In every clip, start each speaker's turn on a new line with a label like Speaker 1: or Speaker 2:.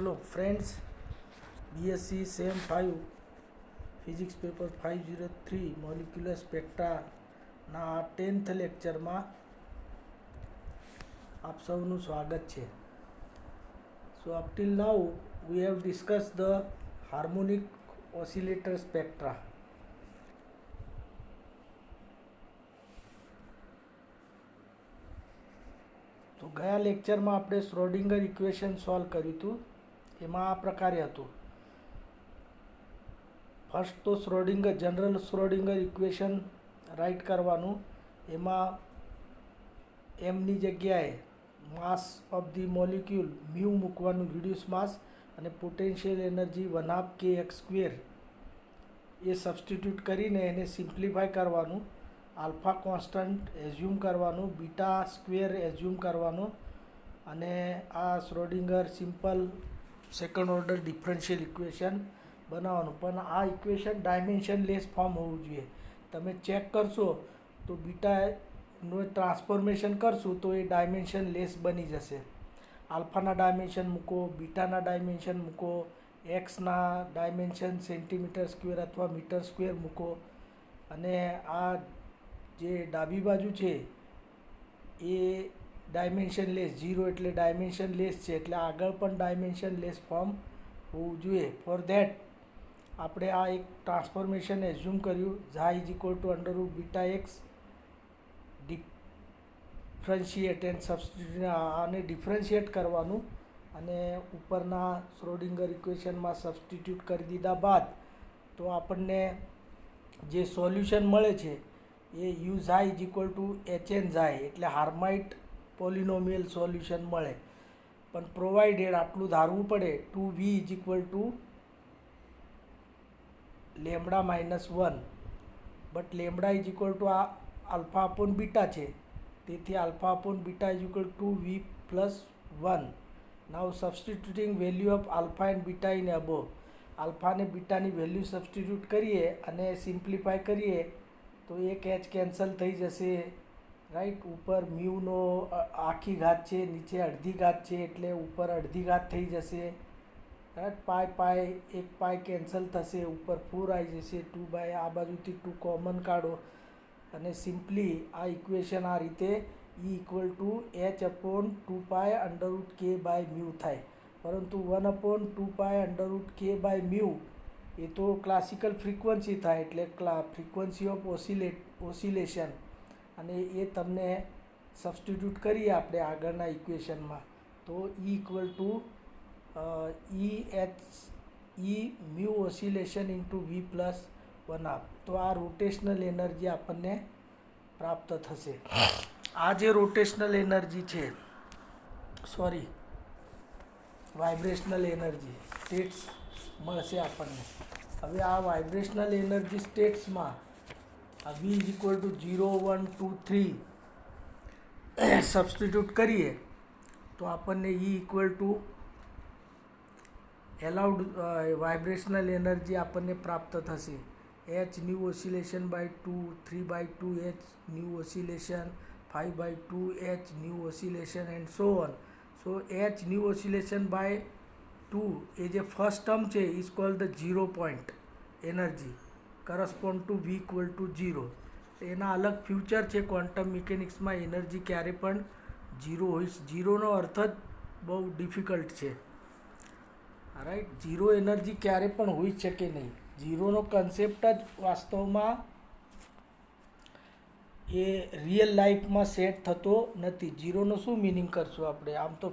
Speaker 1: Hello friends, BSc SEM 5 physics paper 503 molecular સ્પેક્ટ્રાના 10th લેક્ચરમાં આપ સૌનું સ્વાગત છે. So up till now we have discuss the harmonic oscillator spectra. તો ગયા લેક્ચરમાં આપણે શ્રોડિંગર ઇક્વેશન સોલ્વ કર્યું હતું. એમાં આ પ્રકારે હતું. ફર્સ્ટ તો જનરલ શ્રોડિંગર ઇક્વેશન રાઇટ કરવાનું. એમાં એમની જગ્યાએ માસ ઓફ ધી મોલિક્યુલ મ્યુ મૂકવાનું, રિડ્યુસ માસ, અને પોટેન્શિયલ એનર્જી 1/2 kx² એ સબસ્ટિટ્યૂટ કરીને એને સિમ્પ્લિફાય કરવાનું. આલ્ફા કોન્સ્ટન્ટ એઝ્યુમ કરવાનું, બીટા સ્ક્વેર એઝ્યુમ કરવાનું, અને આ Schrodinger simple second order differential equation બનાવવાનું. પણ આ ઇક્વેશન ડાયમેન્શન લેસ ફોર્મ હોવું જોઈએ. તમે ચેક કરશો તો બીટાનું ટ્રાન્સફોર્મેશન કરશું તો એ ડાયમેન્શન લેસ બની જશે. આલ્ફાના ડાયમેન્શન મૂકો, બીટાના ડાયમેન્શન મૂકો, એક્સના ડાયમેન્શન સેન્ટીમીટર સ્ક્વેર અથવા મીટર સ્ક્વેર મૂકો, અને આ જે ડાબી બાજુ છે એ ડાયમેન્શન લેસ 0 એટલે ડાયમેન્શન લેસ છે, એટલે આગળ પણ ડાયમેન્શન લેસ ફોર્મ હોવું જોઈએ. ફોર ધેટ આપણે આ એક ટ્રાન્સફોર્મેશન એઝ્યુમ કર્યું, Jha is equal two under root beta x differentiate and substitute, આને ડિફરન્શિએટ કરવાનું અને ઉપરના શ્રોડિંગર ઇક્વેશનમાં સબસ્ટિટ્યુટ કરી દીધા બાદ તો આપણને જે સોલ્યુશન મળે છે એ u psi is equal to HN psi એટલે હાર્માઇટ પોલિનોમિયલ સોલ્યુશન મળે. પણ પ્રોવાઇડેડ આટલું ધારવું પડે 2V is equal to lambda -1, but lambda is equal to આ આલ્ફા અપોન બીટા છે, તેથી alpha upon beta is equal to V + 1. Now substituting value of alpha and beta in above. Alpha અને બીટાની value substitute કરીએ અને simplify કરીએ તો એક એચ કેન્સલ થઈ જશે, રાઈટ. ઉપર મ્યુનો આખી ઘાત છે, નીચે અડધી ઘાત છે, એટલે ઉપર અડધી ઘાત થઈ જશે, રાઈટ. પાય એક પાય કેન્સલ થશે, ઉપર 4 આવી જશે, 2 આ બાજુથી 2 કોમન કાઢો અને સિમ્પલી આ ઇક્વેશન આ રીતે E equal two H/2π √k/μ થાય. પરંતુ 1/2π √k/μ એ તો ક્લાસિકલ ફ્રીક્વન્સી થાય, એટલે ફ્રીક્વન્સી ઓફ ઓસિલેશન, અને એ તમને સબસ્ટિટ્યૂટ કરીએ આપણે આગળના ઇક્વેશનમાં તો E equal two E mu oscillation into V + 1/2. તો આ રોટેશનલ એનર્જી આપણને પ્રાપ્ત થશે. આ જે રોટેશનલ એનર્જી છે, વાઇબ્રેશનલ એનર્જી સ્ટેટ્સ મળશે આપણને. હવે આ વાઇબ્રેશનલ એનર્જી સ્ટેટ્સમાં આ V is equal to 0, 1, 2, 3 substitute કરીએ તો આપણને E equal to allowed vibrational energy આપણને પ્રાપ્ત થશે. H nu oscillation by 2, 3/2 H nu oscillation, 5/2 H nu oscillation and so on. So H nu oscillation by 2 એ જે ફર્સ્ટ ટર્મ છે is called the 0 point energy correspond to V equal to 0. એના અલગ future છે quantum મિકેનિક્સમાં. Energy ક્યારે પણ 0 હોય, 0નો અર્થ જ બહુ ડિફિકલ્ટ છે, રાઈટ. 0 એનર્જી ક્યારે પણ હોઈ શકે નહીં. 0નો કન્સેપ્ટ જ વાસ્તવમાં એ રિયલ લાઈફમાં સેટ થતો નથી. 0નો શું મિનિંગ કરશું આપણે? આમ તો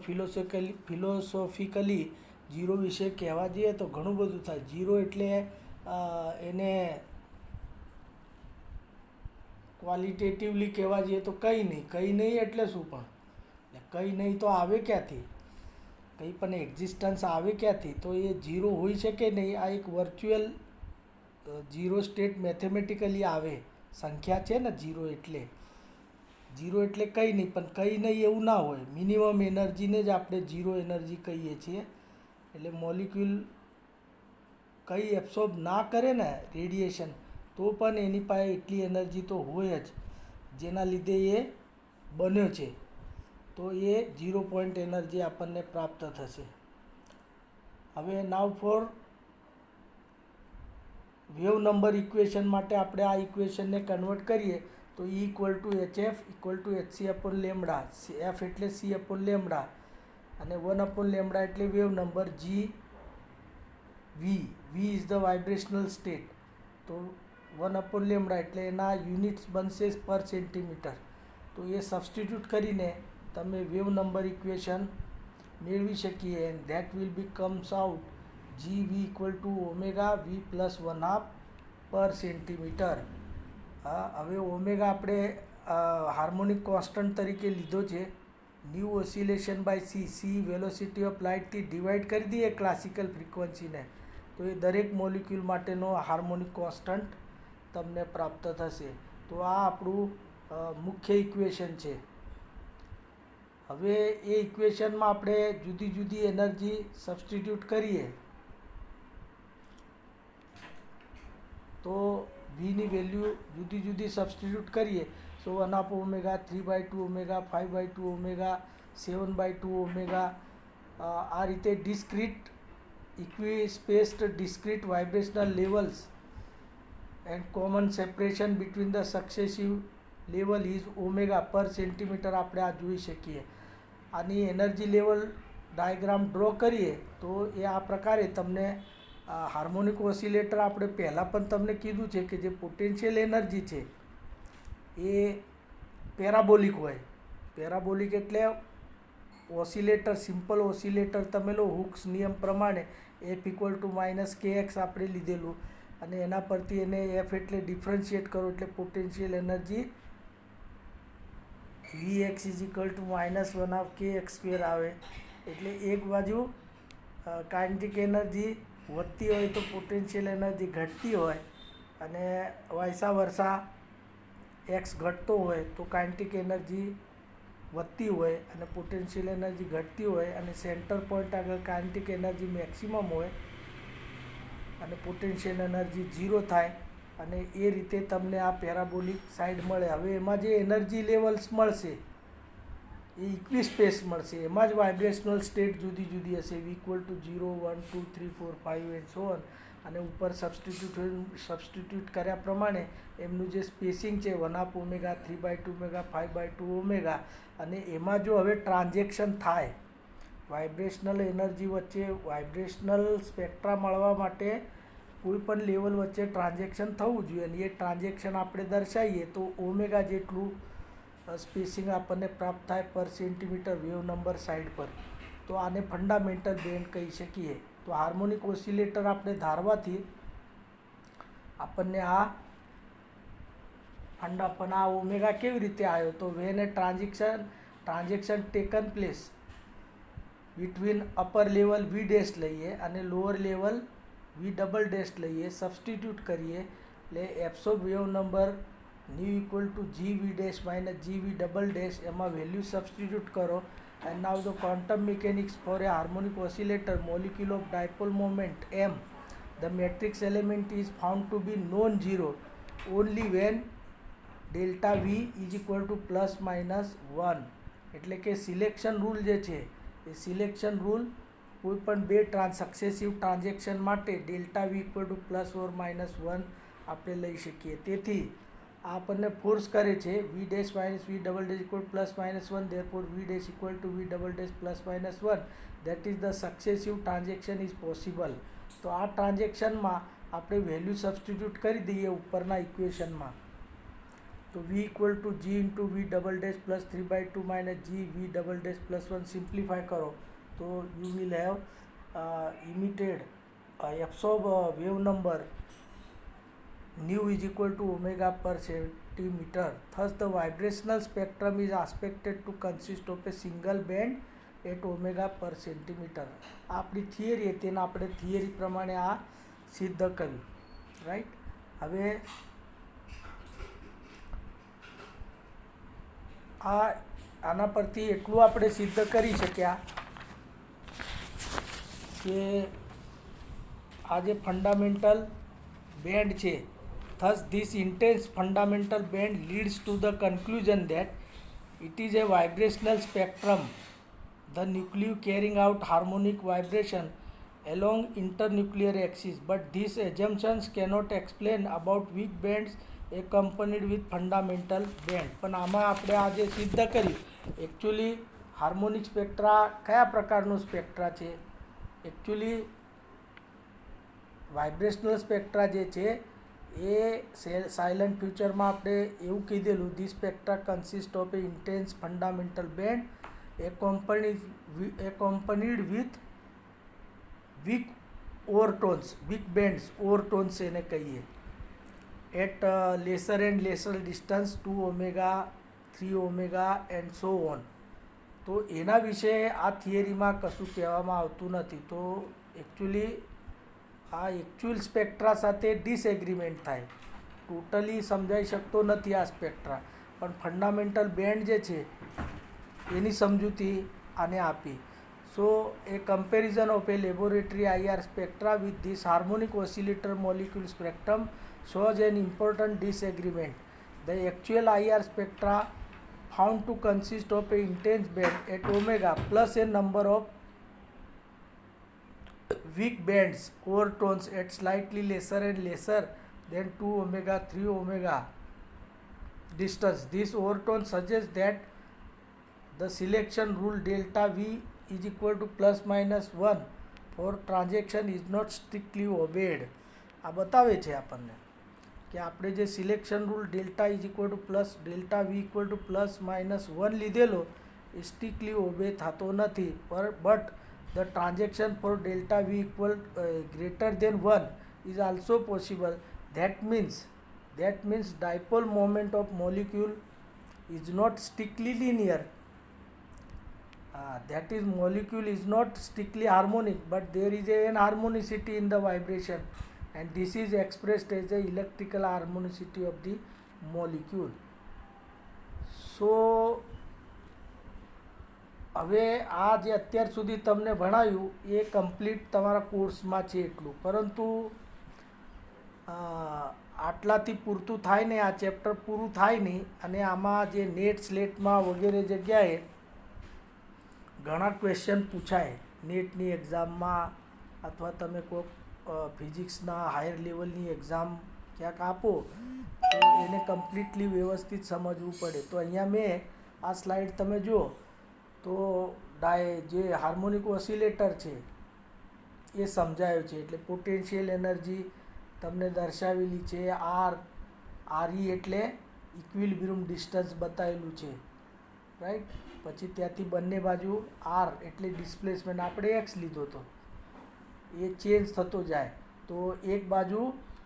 Speaker 1: ફિલોસોફિકલી 0 વિશે કહેવા જઈએ તો ઘણું બધું થાય. 0 એટલે એને ક્વોલિટેટિવલી કહેવા જઈએ તો કંઈ નહીં એટલે શું? પણ કંઈ નહીં તો આવે ક્યાંથી? કંઈ પણ એક્ઝિસ્ટન્સ આવે ક્યાંથી? તો એ 0 હોઈ શકે નહીં. આ એક વર્ચ્યુઅલ 0 સ્ટેટ મેથેમેટિકલી આવે સંખ્યા છે ને 0 એટલે કંઈ નહીં, પણ કંઈ નહીં એવું ના હોય. મિનિમમ એનર્જીને જ આપણે 0 એનર્જી કહીએ છીએ. એટલે મોલિક્યુલ કંઈ એબ્સોર્બ ના કરે ને રેડિયેશન, તો પણ એની પાસે એટલી એનર્જી તો હોય જ, જેના લીધે એ બન્યો છે. તો એ 0 પોઈન્ટ એનર્જી આપણને પ્રાપ્ત થશે. હવે now for wave number equation માટે આપણે આ ઇક્વેશનને કન્વર્ટ કરીએ તો E equal to HF equal to HC upon lambda, F એટલે C અપોન લેમડા અને 1 અપોન લેમડા એટલે wave number, G V is the vibrational state, તો 1 અપોન લેમડા એટલે એના યુનિટ્સ બનશે પર સેન્ટીમીટર. તો એ સબસ્ટિટ્યૂટ કરીને તમે વેવ નંબર ઇક્વેશન મેળવી શકીએ and that will be comes out GV equal to omega V plus 1/2 પર સેન્ટીમીટર. હવે ઓમેગા આપણે હાર્મોનિક કોન્સ્ટન્ટ તરીકે લીધો છે. Nu oscillation by c velocity of લાઇટથી ડિવાઈડ કરી દઈએ ક્લાસિકલ ફ્રીક્વન્સીને તો એ દરેક મોલિક્યુલ માટેનો હાર્મોનિક કોન્સ્ટન્ટ તમને પ્રાપ્ત થશે. તો આ આપણું મુખ્ય ઇક્વેશન છે. હવે એ ઇક્વેશનમાં આપણે જુદી જુદી એનર્જી સબસ્ટિટ્યૂટ કરીએ તો વીની વેલ્યુ જુદી જુદી સબસ્ટિટ્યૂટ કરીએ so 1/2 omega, 3/2 omega, 5/2 omega, 7/2 omega, આ રીતે discrete equispaced discrete vibrational levels and common separation between the successive level is omega per centimetre આપણે આ જોઈ શકીએ. આની એનર્જી લેવલ ડાયાગ્રામ ડ્રો કરીએ તો એ આ પ્રકારે તમને હાર્મોનિક ઓસિલેટર આપણે પહેલાં પણ તમને કીધું છે કે જે પોટેન્શિયલ એનર્જી છે એ પેરાબોલિક હોય. પેરાબોલિક એટલે ઓસિલેટર, સિમ્પલ ઓસિલેટર તમે લો હુક્સ નિયમ પ્રમાણે F equal to minus KX આપણે લીધેલું અને એના પરથી એને F એટલે ડિફરન્શિએટ કરો એટલે potential energy Vx is equal two -1/2 KX² આવે. એટલે એક બાજુ કાઇનેટિક એનર્જી વધતી હોય તો પોટેન્શિયલ એનર્જી ઘટતી હોય અને વાયસા વર્ષા એક્સ ઘટતો હોય તો કાઇનેટિક એનર્જી વધતી હોય અને પોટેન્શિયલ એનર્જી ઘટતી હોય અને સેન્ટર પોઈન્ટ આગળ કાઇનેટિક એનર્જી મેક્સિમમ હોય અને પોટેન્શિયલ એનર્જી 0 થાય અને એ રીતે તમને આ પેરાબોલિક સાઈડ મળે. હવે એમાં જે એનર્જી લેવલ્સ મળશે એ ઇક્વી સ્પેસ મળશે, એમાં જ વાઇબ્રેશનલ સ્ટેટ જુદી જુદી હશે. V equal to 0, 1, 2, 3, 4, 5 and so on. અને ઉપર સબસ્ટિટ્યૂટ કર્યા પ્રમાણે એમનું જે સ્પેસિંગ છે 1/2 ઓમેગા, 3/2 ઓમેગા, 5/2 ઓમેગા, અને એમાં જો હવે ટ્રાન્ઝેક્શન થાય વાઇબ્રેશનલ એનર્જી વચ્ચે, વાઇબ્રેશનલ સ્પેક્ટ્રા મળવા માટે કોઈ પણ લેવલ વચ્ચે ટ્રાન્ઝેક્શન થવું જોઈએ અને એ ટ્રાન્ઝેક્શન આપણે દર્શાવીએ તો ઓમેગા જેટલું સ્પેસિંગ આપણને પ્રાપ્ત થાય પર સેન્ટીમીટર વેવ નંબર સાઈડ પર. તો આને ફંડામેન્ટલ બેન્ડ કહી શકીએ. તો હાર્મોનિક ઓસિલેટર આપણે ધારવાથી આપણને આ ઓમેગા કેવી રીતે આવ્યો તો when a transaction taken place between upper level V dash લઈએ અને lower level V double dash લઈએ, સબસ્ટિટ્યૂટ કરીએ એટલે absorb wave number nu equal to GV dash minus GV double dash, એમાં વેલ્યુ સબસ્ટિટ્યૂટ કરો and now the quantum mechanics for a harmonic oscillator molecule of dipole moment m, the matrix element is found to be non-zero only when delta V is equal to plus minus 1. એટલે કે selection rule જે છે એ selection rule કોઈ પણ બે successive transaction માટે delta V equal to plus or minus 1 આપણે લઈ શકીએ. તેથી આ આપણને ફોર્સ કરે છે V dash minus V double dash equal plus minus 1, therefore V dash equal to V double dash plus minus 1, that is the successive transaction is possible. તો આ ટ્રાન્ઝેક્શનમાં આપણે વેલ્યુ સબસ્ટિટ્યૂટ કરી દઈએ ઉપરના ઇક્વેશનમાં તો V equal to G into V double dash plus 3/2 minus G V double dash plus 1 simplify કરો તો you will have emitted absorb wave number nu is equal to omega per centimeter. Thus the vibrational spectrum is expected to consist of a single band at omega per centimeter. આપણી theory હતી અને આપણે theory પ્રમાણે આ સિદ્ધ કર્યું, right. હવે આના પરથી એટલું આપણે સિદ્ધ કરી શક્યા કે આ જે ફંડામેન્ટલ બેન્ડ છે, thus this intense fundamental band leads to the conclusion that it is a vibrational spectrum, the nuclei carrying out harmonic vibration along internuclear axis, but these assumptions cannot explain about weak bands accompanied with fundamental band. પણ આમાં આપણે આજે સિદ્ધ કર્યું actually harmonic સ્પેક્ટ્રા કયા પ્રકારનું સ્પેક્ટ્રા છે. Actually વાઇબ્રેશનલ સ્પેક્ટ્રા જે છે એ સાયલન્ટ ફ્યુચરમાં આપણે એવું કીધેલું, the spectra consist of a intense fundamental band accompanied with weak overtones, weak bands, overtones એને કહીએ, at lesser and lesser distance 2 omega 3 omega and so on. તો એના વિશે આ થિયરીમાં કશું કહેવામાં આવતું નથી. તો એકચ્યુઅલી આ એકચ્યુઅલ સ્પેક્ટ્રા સાથે ડિસએગ્રીમેન્ટ થાય, ટોટલી સમજાઈ શકતો નથી આ સ્પેક્ટ્રા, પણ ફંડામેન્ટલ બેન્ડ જે છે એની સમજૂતી આને આપી. So a comparison of a laboratory IR spectra with this harmonic oscillator molecule spectrum shows an important disagreement. The actual IR spectra found to consist of a intense band at omega plus a number of weak bands overtones at slightly lesser and lesser than 2 omega 3 omega distance. This overtone suggests that the selection rule delta V is equal to plus minus 1 for transaction is not strictly obeyed. આ બતાવે છે આપણને કે આપણે જે selection rule delta is equal to plus delta v equal to plus minus 1 લીધેલો એ strictly obey થતો નથી. But the transaction for delta v equal greater than 1 is also possible. That means dipole moment of molecule is not strictly linear. That is, molecule is not strictly harmonic, but there is an harmonicity in the vibration, and this is expressed as the electrical harmonicity of the molecule. So હવે આ જે અત્યાર સુધી તમને ભણાયું એ complete તમારા કોર્સમાં છે એટલું, પરંતુ આટલાથી પૂરતું થાય નહીં, આ ચેપ્ટર પૂરું થાય નહીં. અને આમાં જે નેટ સ્લેટમાં વગેરે જગ્યાએ ઘણા ક્વેશ્ચન પૂછાય નેટની એક્ઝામમાં, અથવા તમે કોઈક ફિઝિક્સના હાયર લેવલની એક્ઝામ ક્યાંક આપો તો એને કમ્પ્લીટલી વ્યવસ્થિત સમજવું પડે. તો અહીંયા મેં આ સ્લાઇડ તમે જુઓ તો જે હાર્મોનિક ઓસિલેટર છે એ સમજાયું છે, એટલે પોટેન્શિયલ એનર્જી તમને દર્શાવેલી છે. RE એટલે ઇક્વિલિબ્રિયમ ડિસ્ટન્સ બતાવેલું છે, રાઈટ. પછી ત્યાંથી બંને બાજુ R એટલે ડિસ્પ્લેસમેન્ટ આપણે X લીધો હતો, એ ચેન્જ થતો જાય. તો એક બાજુ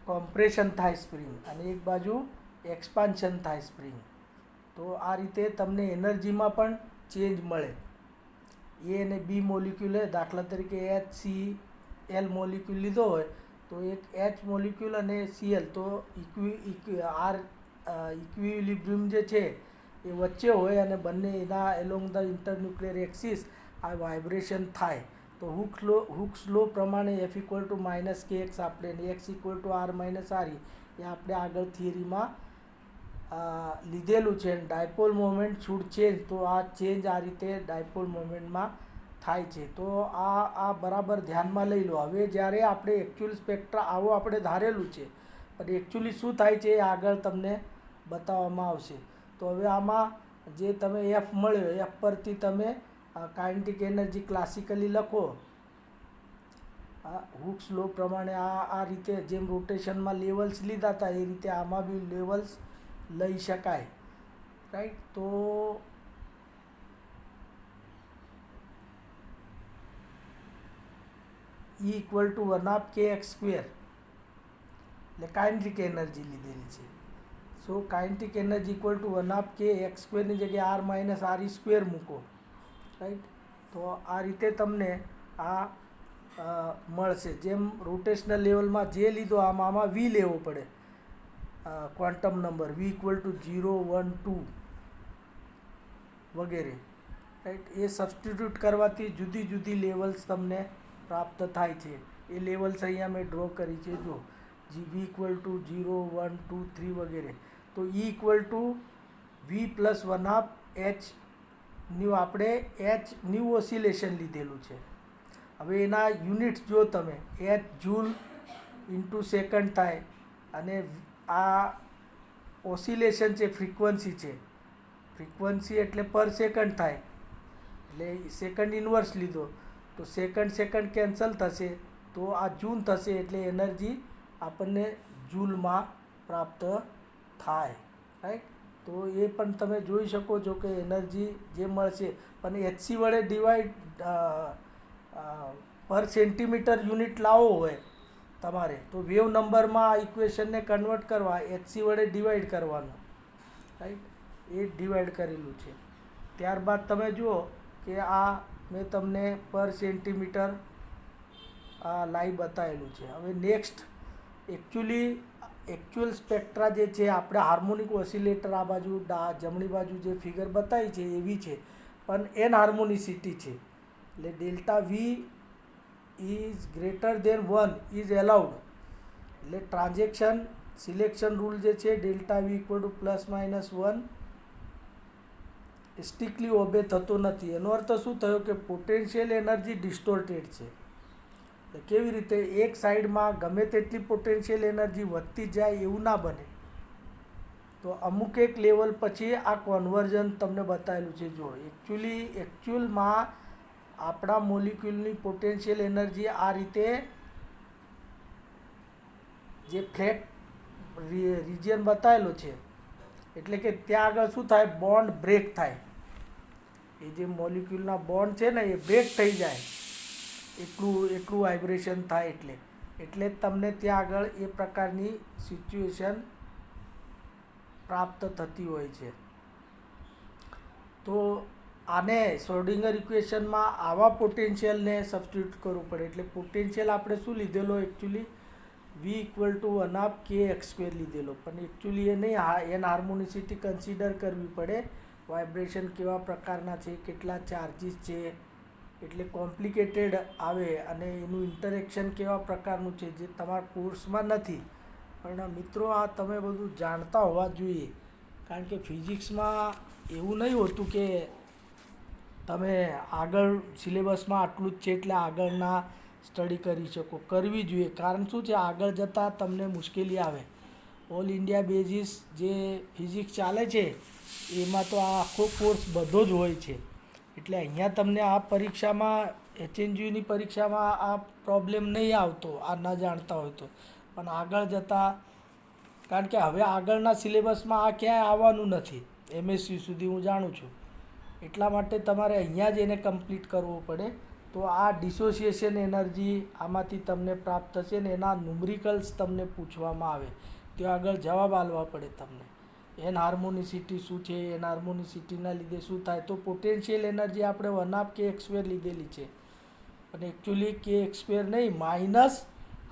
Speaker 1: કોમ્પ્રેશન થાય સ્પ્રિંગ અને એક બાજુ એક્સપાન્શન થાય સ્પ્રિંગ. તો આ રીતે તમને એનર્જીમાં પણ ચેન્જ મળે. એ અને B મોલિક્યુલ દાખલા તરીકે HCl મોલિક્યુલ લીધો હોય તો એક H મોલિક્યુલ અને Cl, તો ઇક્વિલિબ્રિયમ જે છે એ વચ્ચે હોય અને બંને એના એલોંગ ધ ઇન્ટરન્યુક્લિયર એક્સિસ આ વાઇબ્રેશન થાય. તો હુક્સ લો પ્રમાણે F equal to minus KX આપણે X equal to R minus RE એ આપણે આગળ થિયરીમાં લીધેલું છે. ડાયપોલ મોમેન્ટ શુડ ચેન્જ, તો આ ચેન્જ આ રીતે ડાયપોલ મોમેન્ટમાં થાય છે. તો આ બરાબર ધ્યાનમાં લઈ લો. હવે જ્યારે આપણે એકચ્યુઅલ સ્પેક્ટ્રા આવો આપણે ધારેલું છે, પણ એકચ્યુઅલી શું થાય છે એ આગળ તમને બતાવવામાં આવશે. તો હવે આમાં જે તમે F મળ્યો, F પરથી તમે કાઇનેટિક એનર્જી ક્લાસિકલી લખો હુક્સ લો પ્રમાણે. આ રીતે જેમ રોટેશનમાં લેવલ્સ લીધા હતા એ રીતે આમાં બી લેવલ્સ લઈ શકાય, રાઈટ. તો E ઇક્વલ ટુ 1/kx² એટલે કાઇનેટિક એનર્જી લીધેલી છે. So kinetic energy equal to 1/kx² ની જગ્યાએ R માઇનસ RE² મૂકો, રાઈટ. તો આ રીતે તમને આ મળશે. જેમ રોટેશનલ લેવલમાં જે લીધો આમાં V લેવો પડે, quantum number V equal to 0 1 2 વગેરે, રાઈટ. એ સબસ્ટિટ્યૂટ કરવાથી જુદી જુદી લેવલ્સ તમને પ્રાપ્ત થાય છે. એ લેવલ્સ અહીંયા મેં ડ્રો કરી છે, જો V ઇક્વલ ટુ 0 1 2 3 વગેરે. તો E equal to V plus 1/2 H new આપણે H ન્યૂ ઓસિલેશન લીધેલું છે. હવે એના યુનિટ્સ જો તમે એચ જૂલ ઇન્ટુ સેકન્ડ થાય, અને આ ઓસિલેશન છે, ફ્રીક્વન્સી છે, ફ્રીક્વન્સી એટલે પર સેકન્ડ થાય, એટલે સેકન્ડ ઇન્વર્સ લીધો તો સેકન્ડ કેન્સલ થશે તો આ જૂલ થશે, એટલે એનર્જી આપણને જૂલમાં પ્રાપ્ત થાય, રાઈટ. તો એ પણ તમે જોઈ શકો છો કે એનર્જી જે મળશે પણ એચસી વડે ડિવાઈડ પર સેન્ટીમીટર યુનિટ લાવવો હોય તમારે તો વેવ નંબરમાં આ ઇક્વેશનને કન્વર્ટ કરવા એચસી વડે ડિવાઈડ કરવાનું, રાઈટ. એ ડિવાઈડ કરેલું છે. ત્યારબાદ તમે જુઓ કે આ મેં તમને પર સેન્ટીમીટર લાઈવ બતાવેલું છે. હવે નેક્સ્ટ એકચ્યુઅલ સ્પેક્ટ્રા જે છે આપણે હાર્મોનિક ઓસિલેટર આ બાજુ જમણી બાજુ જે ફિગર બતાવી છે એવી છે, પણ એન હાર્મોનિસિટી છે, એટલે delta v is greater than 1 is allowed, એટલે ટ્રાન્ઝેક્શન સિલેક્શન રૂલ જે છે delta v equal to ±1 strictly obey થતો નથી. એનો અર્થ શું થયો કે પોટેન્શિયલ એનર્જી ડિસ્ટોર્ટેડ છે. કેવી રીતે? એક સાઈડમાં ગમે તેટલી પોટેન્શિયલ એનર્જી વધતી જાય એવું ના બને, તો અમુક એક લેવલ પછી આ કન્વર્ઝન તમને બતાવેલું છે. જો એકચ્યુઅલમાં આપણા મોલિક્યુલની પોટેન્શિયલ એનર્જી આ રીતે જે ફ્લેટ રિજિયન બતાવેલો છે, એટલે કે ત્યાં આગળ શું થાય, બોન્ડ બ્રેક થાય, એ જે મોલિક્યુલના બોન્ડ છે ને એ બ્રેક થઈ જાય, એટલું વાઇબ્રેશન થાય, એટલે તમને ત્યાં આગળ એ પ્રકારની સિચ્યુએશન પ્રાપ્ત થતી હોય છે. તો આને શ્રોડિંગર ઇક્વેશનમાં આવા પોટેન્શિયલને સબસ્ટિટ્યુટ કરવું પડે, એટલે પોટેન્શિયલ આપણે શું લીધેલો એકચ્યુઅલી વી ઇક્વલ ટુ 1/2 kx² લીધેલો, પણ એકચ્યુઅલી એ નહીં, એન હાર્મોનિસિટી કન્સિડર કરવી પડે, વાઇબ્રેશન કેવા પ્રકારના છે, કેટલા ચાર્જીસ છે, એટલે કોમ્પ્લિકેટેડ આવે, અને એનું ઇન્ટરેક્શન કેવા પ્રકારનું છે જે તમારા કોર્સમાં નથી. પણ મિત્રો આ તમે બધું જાણતા હોવા જોઈએ, કારણ કે ફિઝિક્સમાં એવું નહીં હોતું કે તમે આગળ સિલેબસમાં આટલું જ છે એટલે આગળના સ્ટડી કરી શકો, કરવી જોઈએ. કારણ શું છે, આગળ જતાં તમને મુશ્કેલી આવે. ઓલ ઇન્ડિયા બેઝિસ જે ફિઝિક્સ ચાલે છે એમાં તો આ આખો કોર્સ બધો જ હોય છે, એટલે અહીંયા તમને આ પરીક્ષામાં HNGUની પરીક્ષામાં આ પ્રોબ્લેમ નહીં આવતો, આ ન જાણતા હોય તો. પણ આગળ જતાં, કારણ કે હવે આગળના સિલેબસમાં આ ક્યાંય આવવાનું નથી, MSc સુધી હું જાણું છું, એટલા માટે તમારે અહીંયા જ એને કમ્પ્લીટ કરવું પડે. તો આ ડિસોસિએશન એનર્જી આમાંથી તમને પ્રાપ્ત થશે ને એના ન્યુમેરિકલ્સ તમને પૂછવામાં આવે, ત્યાં આગળ જવાબ આપવા પડે તમને. એન હાર્મોનિસિટી શું છે, એન હાર્મોનિસિટીના લીધે શું થાય, તો પોટેન્શિયલ એનર્જી આપણે 1/2 kx² લીધેલી છે, અને એકચ્યુઅલી kx² નહીં, માઇનસ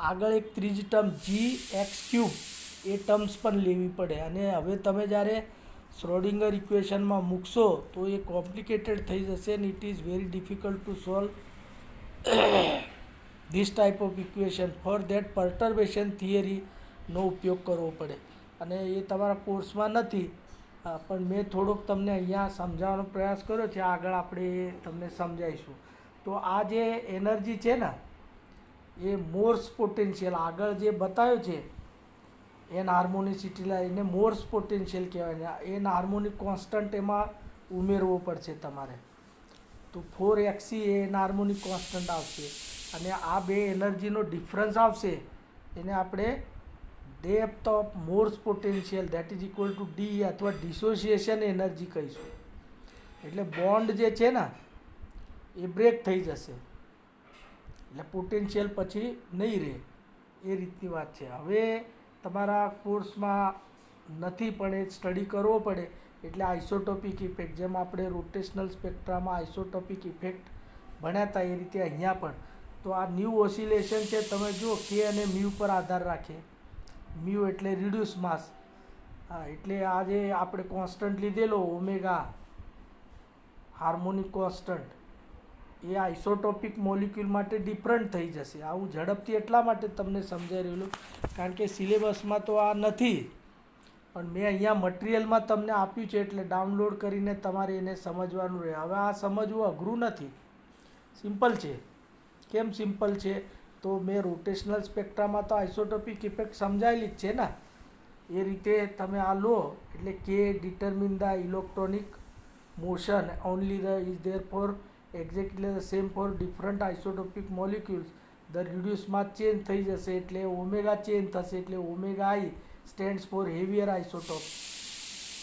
Speaker 1: આગળ એક ત્રીજી ટર્મ gx³ એ ટર્મ્સ પણ લેવી પડે. અને હવે તમે જ્યારે શ્રોડિંગર ઇક્વેશનમાં મૂકશો તો એ કોમ્પ્લિકેટેડ થઈ જશે, અને it is very difficult to solve this type of equation. For that perturbation થિયરીનો ઉપયોગ કરવો પડે, અને એ તમારા કોર્સમાં નથી, પણ મેં થોડોક તમને અહીંયા સમજાવવાનો પ્રયાસ કર્યો છે, આગળ આપણે તમને સમજાવીશું. તો આ જે એનર્જી છે ને એ મોર્સ પોટેન્શિયલ આગળ જે બતાવ્યો છે એન હાર્મોનિસિટીલા, એને મોર્સ પોટેન્શિયલ કહેવાય. એન હાર્મોનિક કોન્સ્ટન્ટ એમાં ઉમેરવો પડશે તમારે, તો 4xc એન હાર્મોનિક કોન્સ્ટન્ટ આવશે, અને આ બે એનર્જીનો ડિફરન્સ આવશે એને આપણે depth of Morse potential that is equal to d અથવા ડિસોસિએશન એનર્જી કહીશું. એટલે બોન્ડ જે છે ને એ બ્રેક થઈ જશે, એટલે પોટેન્શિયલ પછી નહીં રહે, એ રીતની વાત છે. હવે તમારા કોર્સમાં નથી પણ એ સ્ટડી કરવો પડે, એટલે આઇસોટોપિક ઇફેક્ટ, જેમ આપણે રોટેશનલ સ્પેક્ટ્રામાં આઇસોટોપિક ઇફેક્ટ ભણ્યા હતા એ રીતે અહીંયા પણ. તો આ ન્યૂ ઓસિલેશન છે, તમે જુઓ કે અને મ્યુ પર આધાર રાખે. મ્યુ એટલે રિડ્યુસ માસ, હા, એટલે આ જે આપણે કોન્સ્ટન્ટ લીધેલો ઓમેગા હાર્મોનિક કોન્સ્ટન્ટ, એ આઇસોટોપિક મોલિક્યુલ માટે ડિફરન્ટ થઈ જશે. આવું ઝડપથી એટલા માટે તમને સમજાઈ રહેલું કારણ કે સિલેબસમાં તો આ નથી, પણ મેં અહીંયા મટિરિયલમાં તમને આપ્યું છે, એટલે ડાઉનલોડ કરીને તમારે એને સમજવાનું રહે. હવે આ સમજવું અઘરું નથી, સિમ્પલ છે. કેમ સિમ્પલ છે? તો મેં રોટેશનલ સ્પેક્ટ્રામાં તો આઇસોટોપિક ઇફેક્ટ સમજાયેલી જ છે ને. એ રીતે તમે આ લો એટલે કે determine the electronic motion only the is therefore exactly the same for different isotopic molecules. The reduce mass change થઈ જશે એટલે ઓમેગા ચેન્જ થશે એટલે omega i stands for heavier isotope.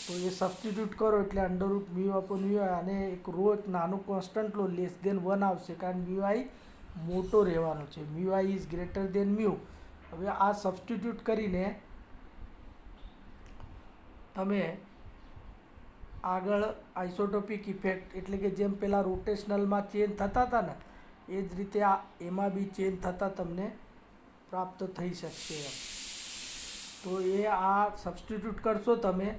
Speaker 1: તો એ સબસ્ટિટ્યૂટ કરો એટલે અંડરરૂટ મ્યુ અપોન મ્યુ અને એક રો એક નાનું કોન્સ્ટન્ટ લો લેસ દેન 1 આવશે કારણ મ્યુ આઈ મોટો રહેવાનો છે. Mu I is greater then mu. હવે આ સબસ્ટિટ્યૂટ કરીને તમે આગળ આઇસોટોપિક ઇફેક્ટ એટલે કે જેમ પેલા રોટેશનલમાં ચેન્જ થતા હતા ને એ જ રીતે આ એમાં બી ચેન્જ થતા તમને પ્રાપ્ત થઈ શકશે એમ. તો એ આ સબસ્ટિટ્યૂટ કરશો તમે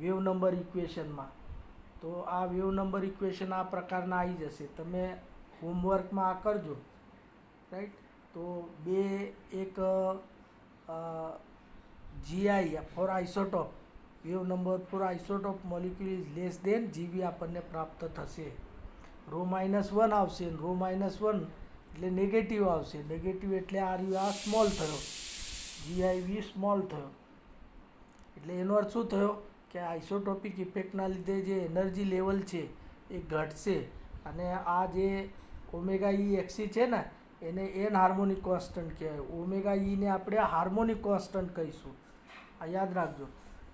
Speaker 1: વેવ નંબર ઇક્વેશનમાં તો આ વેવ નંબર ઇક્વેશન આ પ્રકારના આવી જશે. તમે હોમવર્કમાં આ કરજો, રાઈટ. તો એક GI for isotope wave number for isotope molecule is less than GV આપણને પ્રાપ્ત થશે. ρ-1 આવશે. ρ-1 એટલે નેગેટિવ આવશે. નેગેટિવ એટલે આ સ્મોલ થયો, જીઆઈવી સ્મોલ થયો. એટલે એનો અર્થ શું થયો કે આઇસોટોપિક ઇફેક્ટના લીધે જે એનર્જી લેવલ છે એ ઘટશે અને આ જે ઓમેગા ઈ એક્સી છે ને એને એન હાર્મોનિક કોન્સ્ટન્ટ કહેવાય. ઓમેગા ઈને આપણે હાર્મોનિક કોન્સ્ટન્ટ કહીશું, આ યાદ રાખજો.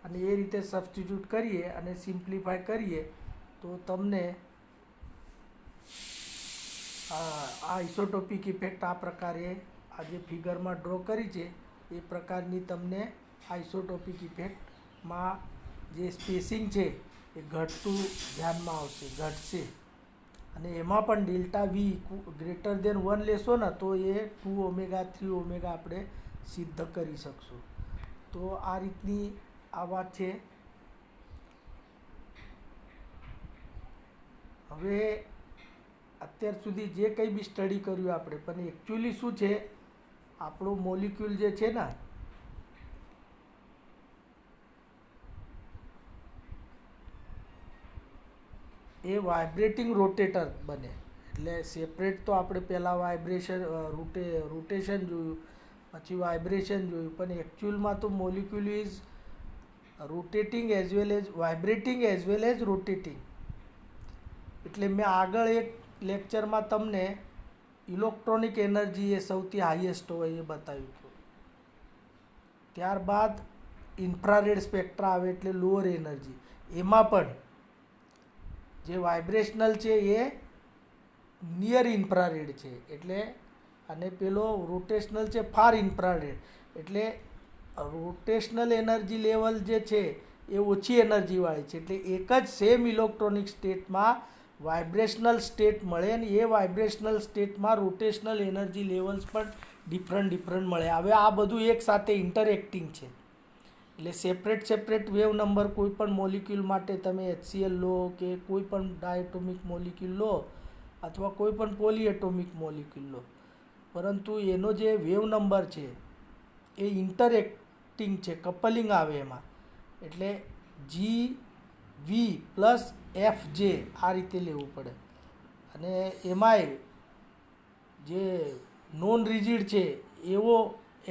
Speaker 1: અને એ રીતે સબસ્ટિટ્યૂટ કરીએ અને સિમ્પ્લિફાય કરીએ તો તમને આ આઇસોટોપિક ઇફેક્ટ આ પ્રકારે આ જે ફિગરમાં ડ્રો કરી છે એ પ્રકારની તમને આઇસોટોપિક ઇફેક્ટમાં જે સ્પેસિંગ છે એ ઘટતું ધ્યાનમાં આવશે, ઘટશે. અને એમાં પણ ડેલ્ટા વી ગ્રેટર દેન 1 લેશો ને તો એ 2 ઓમેગા 3 ઓમેગા આપણે સિદ્ધ કરી શકશું. તો આ રીતની આ વાત છે. હવે અત્યાર સુધી જે કંઈ બી સ્ટડી કર્યું આપણે, પણ એકચ્યુઅલી શું છે આપણો મોલિક્યુલ જે છે ને એ વાઇબ્રેટિંગ રોટેટર બને. એટલે સેપરેટ તો આપણે પહેલાં રોટેશન જોયું, પછી વાઇબ્રેશન જોયું, પણ એકચ્યુઅલમાં તો molecule is rotating as well as vibrating as well as rotating. એટલે મેં આગળ એક લેક્ચરમાં તમને ઇલેક્ટ્રોનિક એનર્જી એ સૌથી હાઈએસ્ટ હોય એ બતાવ્યું હતું. ત્યારબાદ ઇન્ફ્રારેડ સ્પેક્ટ્રા આવે એટલે લોઅર એનર્જી. એમાં પણ જે વાઇબ્રેશનલ છે એ નિયર ઇન્ફ્રારેડ છે એટલે, અને પેલો રોટેશનલ છે ફાર ઇન્ફ્રારેડ. એટલે રોટેશનલ એનર્જી લેવલ જે છે એ ઓછી એનર્જીવાળી છે. એટલે એક જ સેમ ઇલેક્ટ્રોનિક સ્ટેટમાં વાઇબ્રેશનલ સ્ટેટ મળે અને એ વાઇબ્રેશનલ સ્ટેટમાં રોટેશનલ એનર્જી લેવલ્સ પણ ડિફરન્ટ મળે. હવે આ બધું એકસાથે ઇન્ટરેક્ટિંગ છે. એટલે સેપરેટ વેવ નંબર કોઈ પણ મોલિક્યુલ માટે તમે HCl લો કે કોઈ પણ ડાયટોમિક મોલિક્યુલ લો અથવા કોઈ પણ પોલીએટોમિક મોલિક્યુલ લો, પરંતુ એનો જે વેવ નંબર છે એ ઇન્ટરેક્ટિંગ છે, કપલિંગ આવે એમાં. એટલે GV પ્લસ FJ આ રીતે લેવું પડે. અને એમાંય જે નોન રિજિડ છે એવો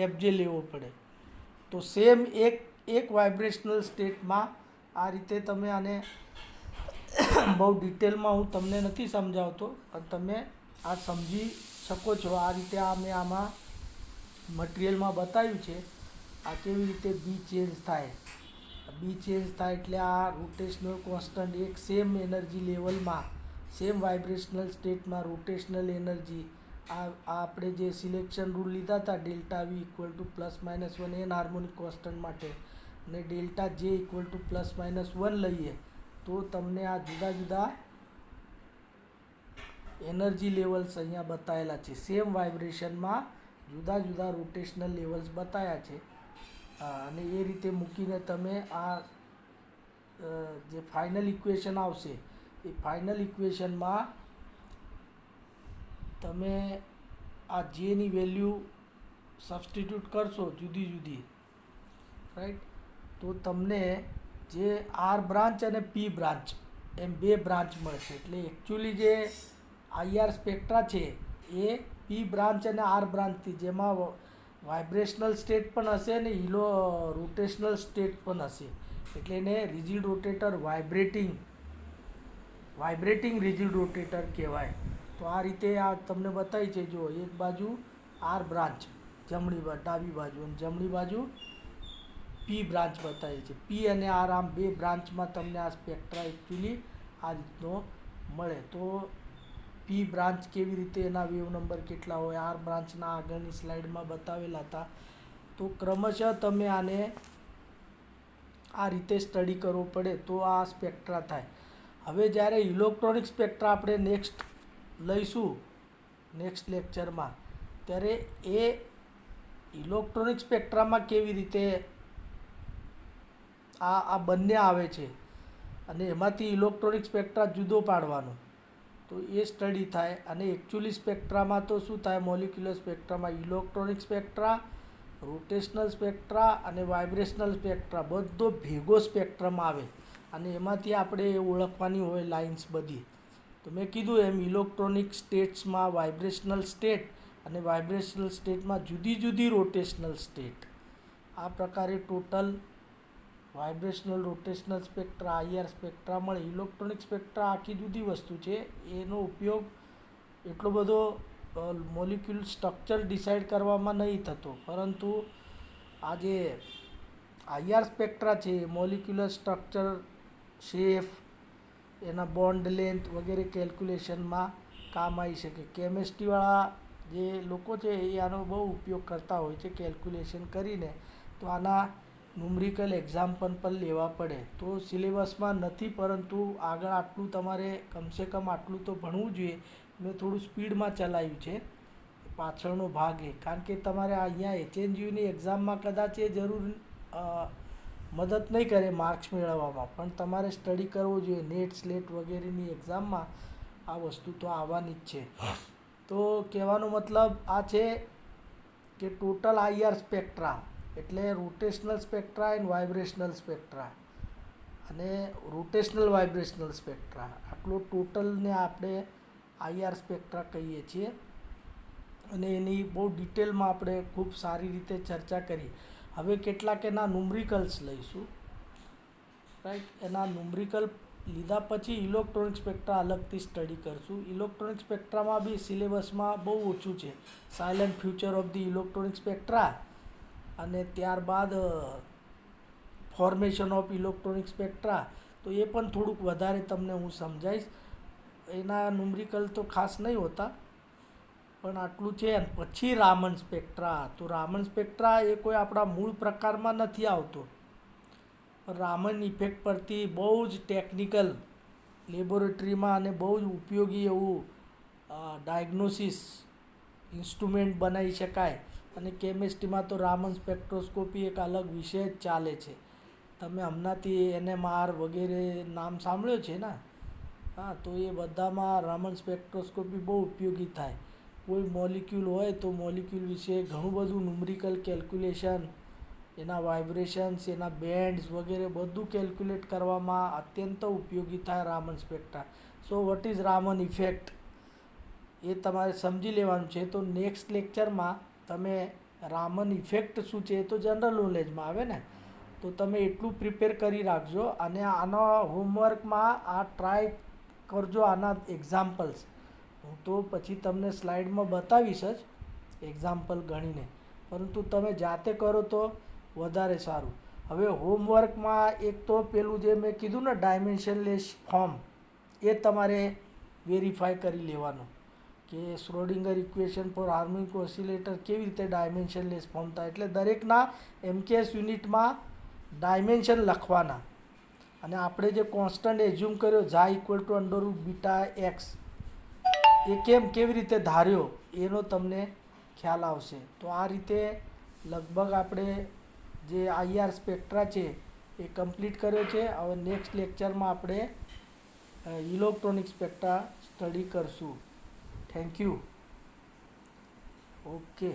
Speaker 1: FJ લેવો પડે. તો સેમ એક વાઇબ્રેશનલ સ્ટેટમાં આ રીતે તમે આને બહુ ડિટેલમાં હું તમને નથી સમજાવતો, પણ તમે આ સમજી શકો છો. આ રીતે મેં આમાં મટિરિયલમાં બતાવ્યું છે આ કેવી રીતે બી ચેન્જ થાય. બી ચેન્જ થાય એટલે આ રોટેશનલ કોન્સ્ટન્ટ એક સેમ એનર્જી લેવલમાં સેમ વાઇબ્રેશનલ સ્ટેટમાં રોટેશનલ એનર્જી આ આપણે જે સિલેક્શન રૂલ લીધા હતા delta v equal to +-1 anharmonic constant માટે અને ડેલ્ટા જે ઇક્વલ ટુ +-1 લઈએ તો તમને આ જુદા જુદા એનર્જી લેવલ્સ અહીંયા બતાવેલા છે. સેમ વાઇબ્રેશનમાં જુદા જુદા રોટેશનલ લેવલ્સ બતાવ્યા છે. અને એ રીતે મૂકીને તમે આ જે ફાઇનલ ઇક્વેશન આવશે એ ફાઇનલ ઇક્વેશનમાં તમે આ જેની વેલ્યુ સબસ્ટિટ્યૂટ કરશો જુદી જુદી, રાઈટ, તો તમને જે આર બ્રાન્ચ અને પી બ્રાન્ચ એમ બે બ્રાન્ચ મળશે. એટલે એકચ્યુઅલી જે IR સ્પેક્ટ્રા છે એ પી બ્રાન્ચ અને આર બ્રાન્ચથી, જેમાં વાઇબ્રેશનલ સ્ટેટ પણ હશે અને રોટેશનલ સ્ટેટ પણ હશે. એટલે એને rigid rotator vibrating rigid rotator કહેવાય. તો આ રીતે આ તમને બતાવી છે. જો એક બાજુ આર બ્રાન્ચ ડાબી બાજુ અને જમણી બાજુ પી બ્રાન્ચ બતાવી છે. પી અને આર આમ બે બ્રાન્ચમાં તમને આ સ્પેક્ટ્રા એકચ્યુઅલી આ રીતનો મળે. તો પી બ્રાન્ચ કેવી રીતે, એના વેવ નંબર કેટલા હોય, આર બ્રાન્ચના આગળની સ્લાઇડમાં બતાવેલા હતા. તો ક્રમશઃ તમે આને આ રીતે સ્ટડી કરવો પડે તો આ સ્પેક્ટ્રા થાય. હવે જ્યારે ઇલેક્ટ્રોનિક સ્પેક્ટ્રા આપણે નેક્સ્ટ લઈશું નેક્સ્ટ લેક્ચરમાં, ત્યારે એ ઇલેક્ટ્રોનિક સ્પેક્ટ્રામાં કેવી રીતે આ બંને આવે છે અને એમાંથી ઇલેક્ટ્રોનિક સ્પેક્ટ્રા જુદો પાડવાનો, તો એ સ્ટડી થાય. અને એકચ્યુઅલી સ્પેક્ટ્રામાં તો શું થાય, મોલિક્યુલર સ્પેક્ટ્રામાં ઇલેક્ટ્રોનિક સ્પેક્ટ્રા, રોટેશનલ સ્પેક્ટ્રા અને વાઇબ્રેશનલ સ્પેક્ટ્રા બધો ભેગો સ્પેક્ટ્રમ આવે અને એમાંથી આપણે એ ઓળખવાની હોય લાઇન્સ બધી. તો મેં કીધું એમ ઇલેક્ટ્રોનિક સ્ટેટ્સમાં વાઇબ્રેશનલ સ્ટેટ અને વાઇબ્રેશનલ સ્ટેટમાં જુદી જુદી રોટેશનલ સ્ટેટ. આ પ્રકારે ટોટલ વાઇબ્રેશનલ, રોટેશનલ સ્પેક્ટ્રા, આઈઆર સ્પેક્ટ્રા મળે. ઇલેક્ટ્રોનિક સ્પેક્ટ્રા આખી જુદી વસ્તુ છે. એનો ઉપયોગ એટલો બધો મોલિક્યુલ સ્ટ્રક્ચર ડિસાઇડ કરવામાં નહીં થતો, પરંતુ આ જે આઈઆર સ્પેક્ટ્રા છે એ મોલિક્યુલર સ્ટ્રક્ચર, શેપ, એના બોન્ડ લેન્થ વગેરે કેલ્ક્યુલેશનમાં કામ આવી શકે. કેમિસ્ટ્રીવાળા જે લોકો છે એ આનો બહુ ઉપયોગ કરતા હોય છે કેલ્ક્યુલેશન કરીને. તો આના ન્યુમેરિકલ એક્ઝામ્પલ પણ લેવા પડે. તો સિલેબસમાં નથી, પરંતુ આગળ આટલું તમારે કમસે કમ આટલું તો ભણવું જોઈએ. મેં થોડું સ્પીડમાં ચલાવ્યું છે પાછળનો ભાગ એ, કારણ કે તમારે અહીંયા HNGUની એક્ઝામમાં કદાચ એ જરૂર મદદ નહીં કરે માર્ક્સ મેળવવામાં, પણ તમારે સ્ટડી કરવો જોઈએ. નેટ, સ્લેટ વગેરેની એક્ઝામમાં આ વસ્તુ તો આવવાની જ છે. તો કહેવાનો મતલબ આ છે કે ટોટલ આઈઆર સ્પેક્ટ્રા એટલે રોટેશનલ સ્પેક્ટ્રા એન્ડ વાઇબ્રેશનલ સ્પેક્ટ્રા અને રોટેશનલ વાઇબ્રેશનલ સ્પેક્ટ્રા, આટલો ટોટલને આપણે આઈઆર સ્પેક્ટ્રા કહીએ છીએ. અને એની બહુ ડિટેલમાં આપણે ખૂબ સારી રીતે ચર્ચા કરી. હવે કેટલાક એના ન્યુમેરિકલ્સ લઈશું, રાઈટ. એના ન્યુમેરિકલ લીધા પછી ઇલેક્ટ્રોનિક સ્પેક્ટ્રા અલગથી સ્ટડી કરશું. ઇલેક્ટ્રોનિક સ્પેક્ટ્રામાં બી સિલેબસમાં બહુ ઓછું છે. Salient feature of the electronic spectra અને ત્યારબાદ ફોર્મેશન ઓફ ઇલેક્ટ્રોનિક સ્પેક્ટ્રા. તો એ પણ થોડુંક વધારે તમને હું સમજાવીશ. એના ન્યુમેરિકલ તો ખાસ નહીં હોતા, પણ આટલું છે. પછી રામન સ્પેક્ટ્રા. તો રામન સ્પેક્ટ્રા એ કોઈ આપણા મૂળ પ્રકારમાં નથી આવતો, પણ રામન ઇફેક્ટ પરથી બહુ જ ટેકનિકલ લેબોરેટરીમાં અને બહુ જ ઉપયોગી એવું ડાયગ્નોસિસ ઇન્સ્ટ્રુમેન્ટ બનાવી શકાય. અને કેમિસ્ટ્રીમાં તો રામન સ્પેક્ટ્રોસ્કોપી એક અલગ વિષય જ ચાલે છે. તમે હમણાંથી NMR વગેરે નામ સાંભળ્યો છે ને? હા, તો એ બધામાં રામન સ્પેક્ટ્રોસ્કોપી બહુ ઉપયોગી થાય. કોઈ મોલિક્યુલ હોય તો મોલિક્યુલ વિશે ઘણું બધું ન્યુમેરિકલ કેલ્ક્યુલેશન, એના વાઇબ્રેશન્સ, એના બેન્ડ્સ વગેરે બધું કેલ્ક્યુલેટ કરવામાં અત્યંત ઉપયોગી થાય Raman spectra. So what is Raman effect એ તમારે સમજી લેવાનું છે. તો નેક્સ્ટ લેક્ચરમાં તમે રામન ઇફેક્ટ શું છે એ તો જનરલ નોલેજમાં આવે ને, તો તમે એટલું પ્રિપેર કરી રાખજો. અને આના હોમવર્કમાં આ ટ્રાય કરજો, આના એક્ઝામ્પલ્સ હું તો પછી તમને સ્લાઇડમાં બતાવીશ જ એક્ઝામ્પલ ગણીને, પરંતુ તમે જાતે કરો તો વધારે સારું. હવે હોમવર્કમાં એક તો પેલું જે મેં કીધું ને ડાયમેન્શનલેસ ફોર્મ, એ તમારે વેરીફાઈ કરી લેવાનું કે Schrodinger equation four harmonic oscillator કેવી રીતે ડાયમેન્શનલેસ ફોર્મ થાય. એટલે દરેકના MKS યુનિટમાં ડાયમેન્શન લખવાના. અને આપણે જે કોન્સ્ટન્ટ એઝ્યુમ કર્યો ઝા ઇક્વલ ટુ √βx, એ કેવી રીતે ધાર્યો એનો તમને ખ્યાલ આવશે. તો આ રીતે લગભગ આપણે જે આઈઆર સ્પેક્ટ્રા છે એ કમ્પ્લીટ કર્યો છે. હવે નેક્સ્ટ લેક્ચરમાં આપણે ઇલેક્ટ્રોનિક સ્પેક્ટ્રા સ્ટડી કરશું. Thank you. ઓકે.